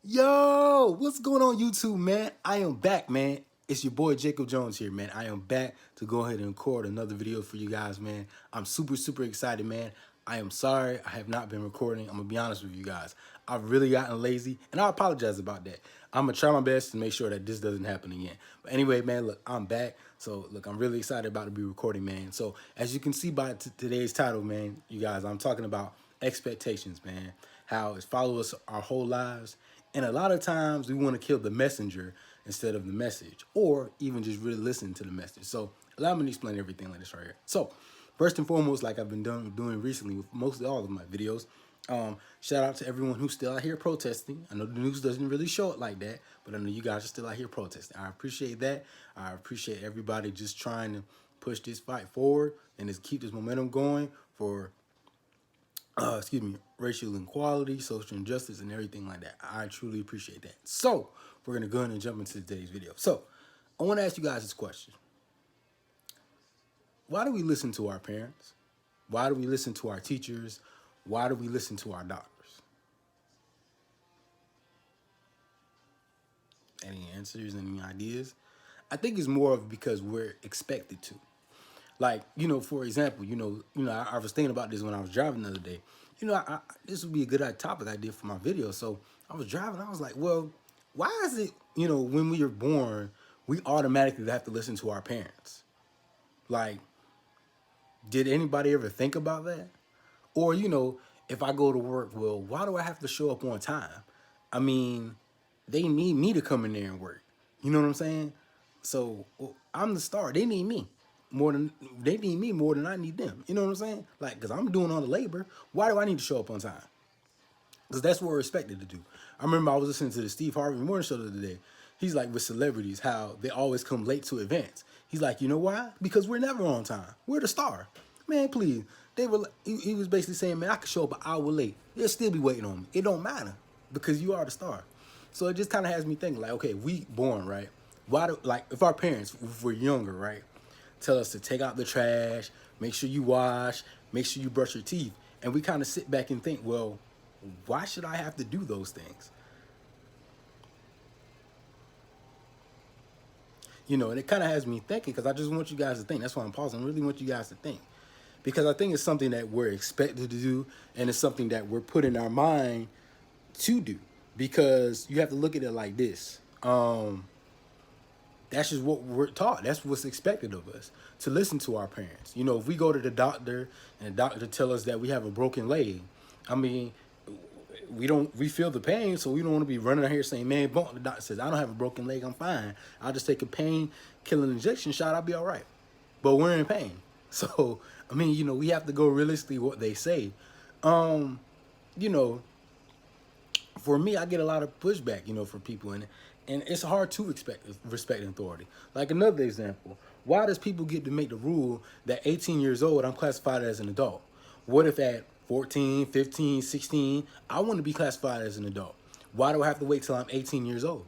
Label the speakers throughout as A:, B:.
A: Yo, what's going on YouTube, man? I am back, man. It's your boy Jacob Jones here, man. I am back to go ahead and record another video for you guys, man. I'm super excited, man. I am sorry I have not been recording. I'm gonna be honest with you guys. I've really gotten lazy, and I apologize about that. I'm gonna try my best to make sure that this doesn't happen again. But anyway, man, look, I'm back. So look, I'm really excited about to be recording, man. So as you can see by today's title, man, you guys, I'm talking about expectations, man. How it's followed us our whole lives. And a lot of times we want to kill the messenger instead of the message, or even just really listen to the message. So allow me to explain everything like this right here. So first and foremost, like I've been doing recently with mostly all of my videos, shout out to everyone who's still out here protesting. I know the news doesn't really show it like that, but I know you guys are still out here protesting. I appreciate that. I appreciate everybody just trying to push this fight forward and just keep this momentum going for racial inequality, social injustice, and everything like that. I truly appreciate that. So we're gonna go ahead and jump into today's video. So I want to ask you guys this question: why do we listen to our parents? Why do we listen to our teachers? Why do we listen to our doctors? Any answers? Any ideas? I think it's more of because we're expected to. Like, for example, I was thinking about this when I was driving the other day. This would be a good topic I did for my video. So I was driving, I was like, well, why is it, when we are born, we automatically have to listen to our parents? Like, did anybody ever think about that? Or, if I go to work, well, why do I have to show up on time? I mean, they need me to come in there and work. You know what I'm saying? So I'm the star. They need me more than I need them. You know what I'm saying? Like, because I'm doing all the labor. Why do I need to show up on time? Because that's what we're expected to do. I remember I was listening to the Steve Harvey Morning Show the other day. He's like, with celebrities, how they always come late to events. He's like, you know why? Because we're never on time. We're the star. Man, please. He was basically saying, man, I could show up an hour late. They'll still be waiting on me. It don't matter because you are the star. So it just kind of has me thinking, like, okay, we born, right? Why do, like, if our parents, if we're younger, right, tell us to take out the trash, make sure you wash, make sure you brush your teeth, and we kind of sit back and think, well, why should I have to do those things? And it kind of has me thinking, because I just want you guys to think. That's why I'm pausing. I really want you guys to think, because I think it's something that we're expected to do, and it's something that we're put in our mind to do, because you have to look at it like this. That's just what we're taught. That's what's expected of us, to listen to our parents. If we go to the doctor and the doctor tell us that we have a broken leg, I mean, we feel the pain, so we don't want to be running out here saying, man, bump. The doctor says, I don't have a broken leg, I'm fine. I'll just take a pain killing injection shot, I'll be all right. But we're in pain. So, I mean, we have to go realistically what they say. You know, for me, I get a lot of pushback, for people, and it's hard to respect authority. Like another example, why does people get to make the rule that 18 years old, I'm classified as an adult? What if at 14, 15, 16, I want to be classified as an adult? Why do I have to wait till I'm 18 years old?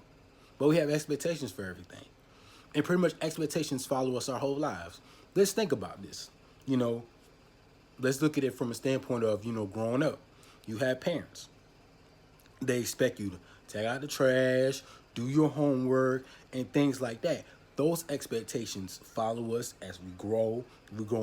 A: But we have expectations for everything. And pretty much expectations follow us our whole lives. Let's think about this. You know, let's look at it from a standpoint of, growing up. You have parents. They expect you to take out the trash, do your homework, and things like that. Those expectations follow us as we grow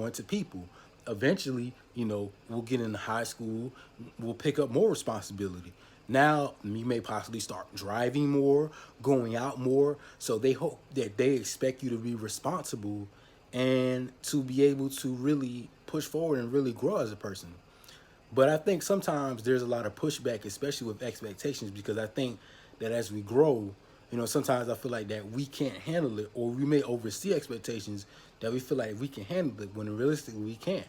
A: into people. Eventually, we'll get into high school, we'll pick up more responsibility. Now, you may possibly start driving more, going out more. So they hope that they expect you to be responsible and to be able to really push forward and really grow as a person. But I think sometimes there's a lot of pushback, especially with expectations, because I think that as we grow, sometimes I feel like that we can't handle it, or we may oversee expectations that we feel like we can handle it when realistically we can't.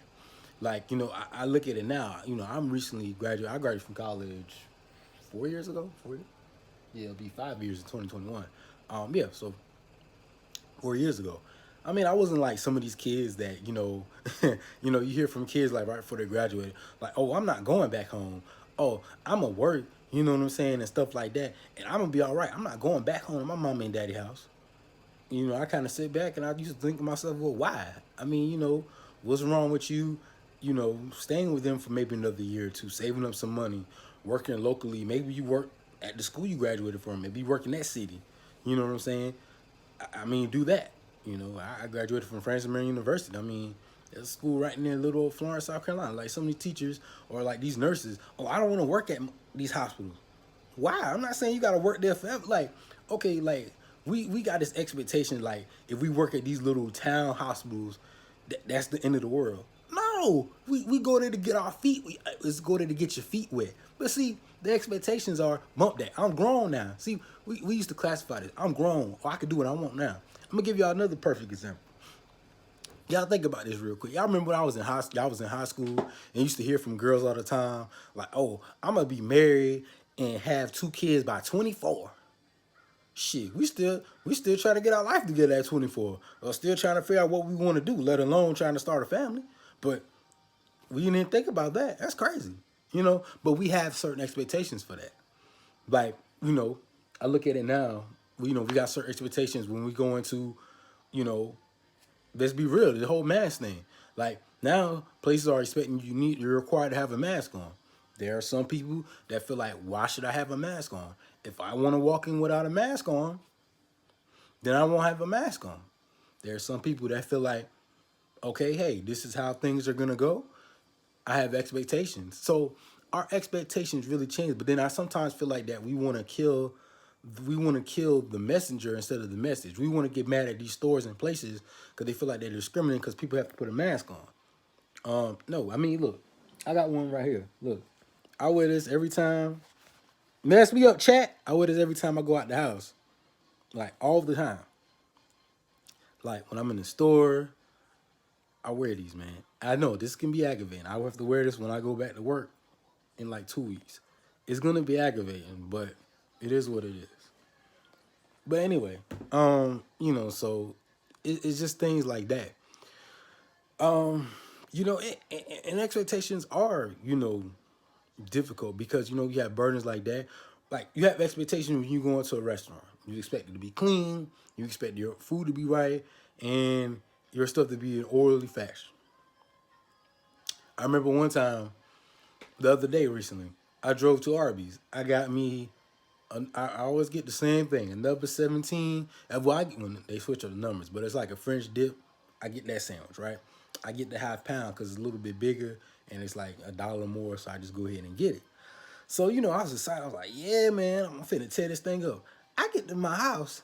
A: Like, I look at it now, I'm recently graduated. I graduated from college 4 years ago. 4 years? Yeah, it'll be 5 years in 2021. Yeah, so 4 years ago. I mean, I wasn't like some of these kids that, you hear from kids like right before they graduate, like, oh, I'm not going back home. Oh, I'm gonna work, you know what I'm saying, and stuff like that. And I'm gonna be all right. I'm not going back home to my mom and daddy house. I kind of sit back and I used to think to myself, well, why? I mean, what's wrong with you, staying with them for maybe another year or two, saving up some money, working locally. Maybe you work at the school you graduated from, maybe work in that city. You know what I'm saying? I mean, do that. You know, I graduated from Francis Marion University. I mean, there's a school right near little old Florence, South Carolina. Like so many teachers or like these nurses. Oh, I don't want to work at these hospitals. Why? I'm not saying you got to work there forever. Like, okay, like we got this expectation. Like, if we work at these little town hospitals, that's the end of the world. No, we go there to get our feet. Let's go there to get your feet wet. But see, the expectations are bump that. I'm grown now. See, we used to classify this. I'm grown. Or I can do what I want now. I'm gonna give y'all another perfect example. Y'all think about this real quick. Y'all remember when y'all was in high school and used to hear from girls all the time, like, oh, I'm gonna be married and have 2 kids by 24. Shit, we still trying to get our life together at 24. Or still trying to figure out what we want to do, let alone trying to start a family. But we didn't think about that. That's crazy. You know, but we have certain expectations for that. Like, you know, I look at it now, we got certain expectations when we go into, you know, let's be real, the whole mask thing. Like now, places are expecting you're required to have a mask on. There are some people that feel like, why should I have a mask on? If I want to walk in without a mask on, then I won't have a mask on. There are some people that feel like, okay, hey, this is how things are gonna go. I have expectations. So our expectations really change. But then I sometimes feel like that we want to kill the messenger instead of the message. We want to get mad at these stores and places because they feel like they're discriminating because people have to put a mask on. No, I mean, look, I got one right here. Look, I wear this every time. Mess me up, chat. I wear this every time I go out the house, like all the time. Like when I'm in the store, I wear these, man. I know this can be aggravating. I will have to wear this when I go back to work in like 2 weeks. It's gonna be aggravating, but it is what it is. But anyway, so it's just things like that. And expectations are, difficult because you have burdens like that. Like you have expectations when you go into a restaurant. You expect it to be clean, you expect your food to be right, and your stuff to be in orderly fashion. I remember one time the other day recently, I drove to Arby's. I got me I always get the same thing, a number 17. Well, I get when they switch up the numbers, but it's like a French dip. I get that sandwich, right? I get the half pound because it's a little bit bigger and it's like $1 more, so I just go ahead and get it. So, I was excited. I was like, yeah, man, I'm finna tear this thing up. I get to my house.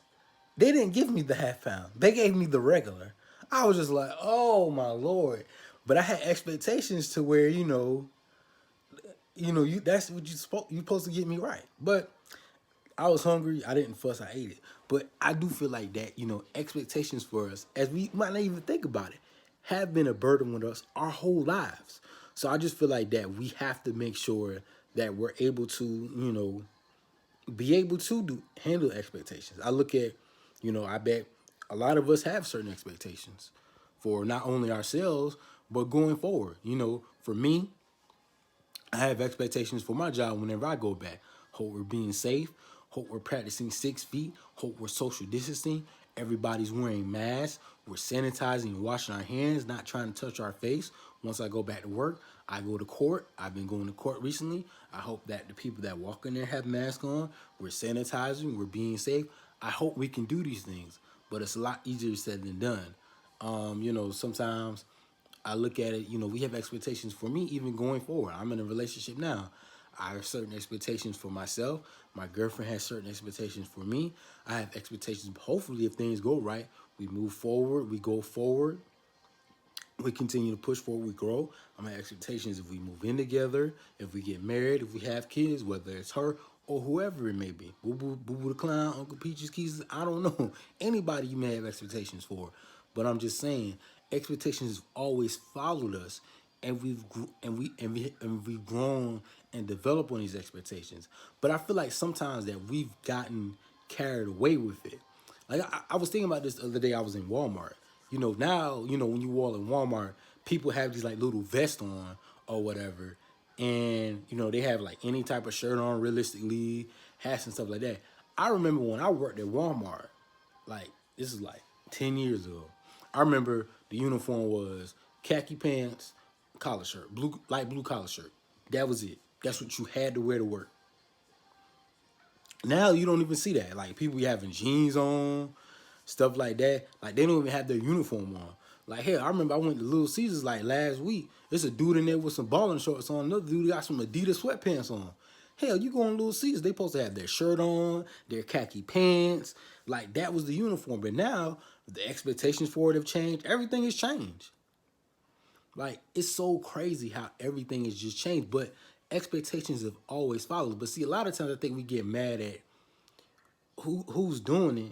A: They didn't give me the half pound. They gave me the regular. I was just like, oh my Lord. But I had expectations to where, that's what you supposed to get me right. But I was hungry. I didn't fuss. I ate it. But I do feel like that, expectations for us, as we might not even think about it, have been a burden with us our whole lives. So I just feel like that we have to make sure that we're able to, be able to handle expectations. I look at, I bet a lot of us have certain expectations for not only ourselves, but going forward. For me, I have expectations for my job whenever I go back. Hope we're being safe. Hope we're practicing 6 feet. Hope we're social distancing. Everybody's wearing masks. We're sanitizing and washing our hands, not trying to touch our face. Once I go back to work, I go to court. I've been going to court recently. I hope that the people that walk in there have masks on. We're sanitizing. We're being safe. I hope we can do these things, but it's a lot easier said than done. Sometimes I look at it, we have expectations for me even going forward. I'm in a relationship now. I have certain expectations for myself. My girlfriend has certain expectations for me. I have expectations, hopefully, if things go right, we move forward, we go forward, we continue to push forward, we grow. My expectations if we move in together, if we get married, if we have kids, whether it's her or whoever it may be. Boo Boo, Boo Boo the Clown, Uncle Peaches Keys, I don't know. Anybody you may have expectations for. But I'm just saying, expectations have always followed us, and we've grown and developed on these expectations. But I feel like sometimes that we've gotten carried away with it. Like I was thinking about this the other day. I was in Walmart. Now, when you walk in Walmart, people have these like little vests on or whatever. And, they have like any type of shirt on, realistically, hats and stuff like that. I remember when I worked at Walmart, like, this is like 10 years ago. I remember the uniform was khaki pants, collar shirt, light blue collar shirt. That was it. That's what you had to wear to work. Now you don't even see that. Like people be having jeans on, stuff like that. Like they don't even have their uniform on. Like hell, I remember I went to Little Caesars like last week. There's a dude in there with some balling shorts on. Another dude got some Adidas sweatpants on. Hell, you go on Little Caesars, they supposed to have their shirt on, their khaki pants. Like that was the uniform. But now the expectations for it have changed. Everything has changed. Like it's so crazy how everything has just changed. But expectations have always followed. But see, a lot of times I think we get mad at who's doing it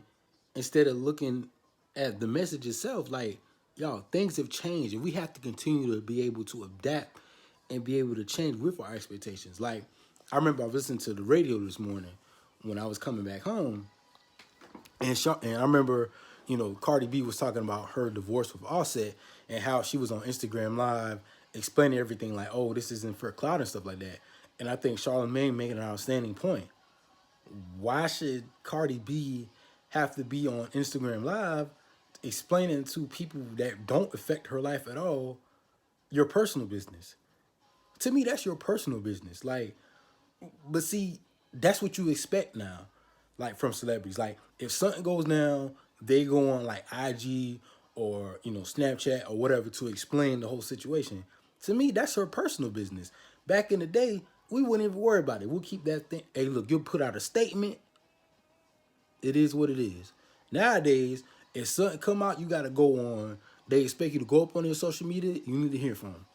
A: instead of looking at the message itself. Like, y'all, things have changed and we have to continue to be able to adapt and be able to change with our expectations. Like, I remember I was listening to the radio this morning when I was coming back home, and I remember, Cardi B was talking about her divorce with Offset and how she was on Instagram Live explaining everything like, oh, this isn't for clout and stuff like that. And I think Charlamagne making an outstanding point. Why should Cardi B have to be on Instagram Live explaining to people that don't affect her life at all your personal business? To me, that's your personal business. Like, but see, that's what you expect now, like from celebrities. Like, if something goes down, they go on like IG or Snapchat or whatever to explain the whole situation. To me, that's her personal business. Back in the day, we wouldn't even worry about it. We'll keep that thing. Hey, look, you'll put out a statement. It is what it is. Nowadays, if something come out, you gotta go on. They expect you to go up on their social media. You need to hear from them.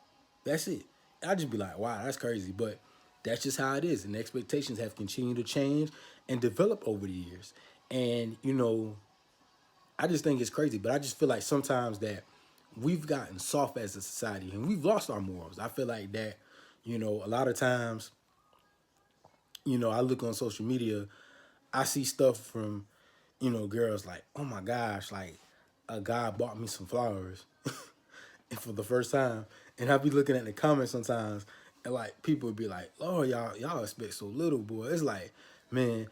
A: That's it. I just be like, wow, that's crazy. But that's just how it is. And expectations have continued to change and develop over the years. And I just think it's crazy. But I just feel like sometimes that we've gotten soft as a society and we've lost our morals. I feel like that, a lot of times, I look on social media, I see stuff from, girls like, oh my gosh, like a guy bought me some flowers for the first time. And I'll be looking at the comments sometimes and like people would be like, oh, y'all expect so little, boy. It's like, man,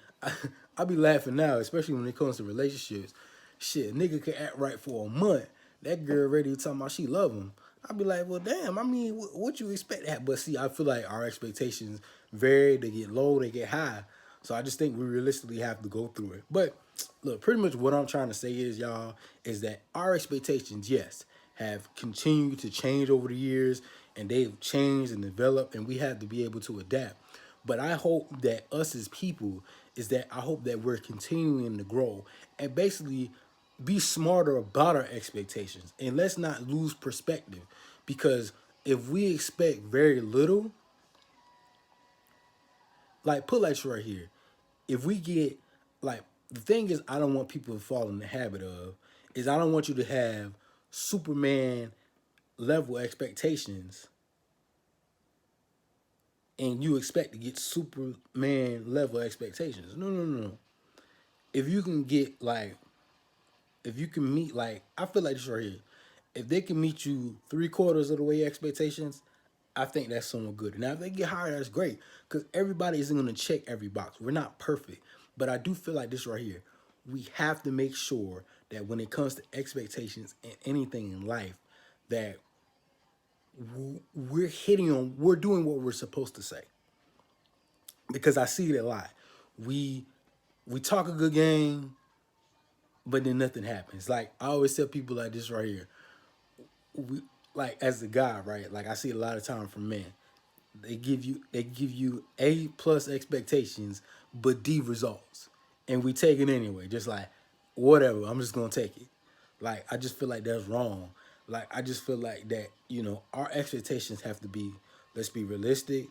A: I be laughing now, especially when it comes to relationships. Shit, nigga could act right for a month. That girl ready to talk about she love him. I'd be like, well, damn, I mean, what you expect that? But see, I feel like our expectations vary. They get low, they get high. So I just think we realistically have to go through it. But look, pretty much what I'm trying to say is, y'all, is that our expectations, yes, have continued to change over the years and they've changed and developed and we have to be able to adapt. But I hope that us as people is that I hope that we're continuing to grow and basically be smarter about our expectations and let's not lose perspective because if we expect very little, like put like right here, if we get like the thing is I don't want people to fall in the habit of is I don't want you to have Superman level expectations and you expect to get Superman level expectations. No, no, no, no. If you can get like if you can meet like I feel like this right here. If they can meet you 3/4 of the way expectations, I think that's someone good. Now if they get higher, that's great. Because everybody isn't gonna check every box. We're not perfect. But I do feel like this right here. We have to make sure that when it comes to expectations and anything in life, that we're doing what we're supposed to say. Because I see it a lot. We we talk a good game, but then nothing happens. Like I always tell people like this right here. We like as a guy, right? Like I see a lot of time from men. They give you A+ expectations, but D results, and we take it anyway. Just like whatever, I'm just gonna take it. Like I just feel like that's wrong. Like I just feel like that our expectations have to be let's be realistic.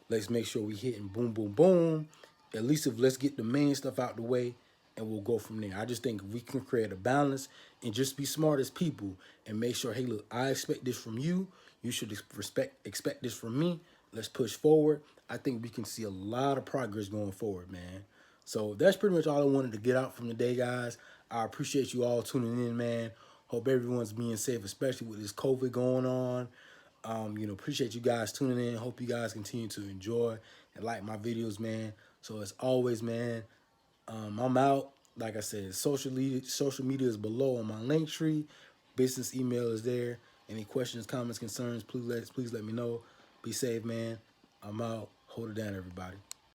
A: Let's make sure we hitting boom boom boom. At least if let's get the main stuff out the way and we'll go from there. I just think if we can create a balance and just be smart as people and make sure, hey, look, I expect this from you. You should expect this from me. Let's push forward. I think we can see a lot of progress going forward, man. So that's pretty much all I wanted to get out from today, guys. I appreciate you all tuning in, man. Hope everyone's being safe, especially with this COVID going on. Appreciate you guys tuning in. Hope you guys continue to enjoy and like my videos, man. So as always, man, I'm out. Like I said, social media is below on my link tree. Business email is there. Any questions, comments, concerns, please let me know. Be safe, man. I'm out. Hold it down, everybody.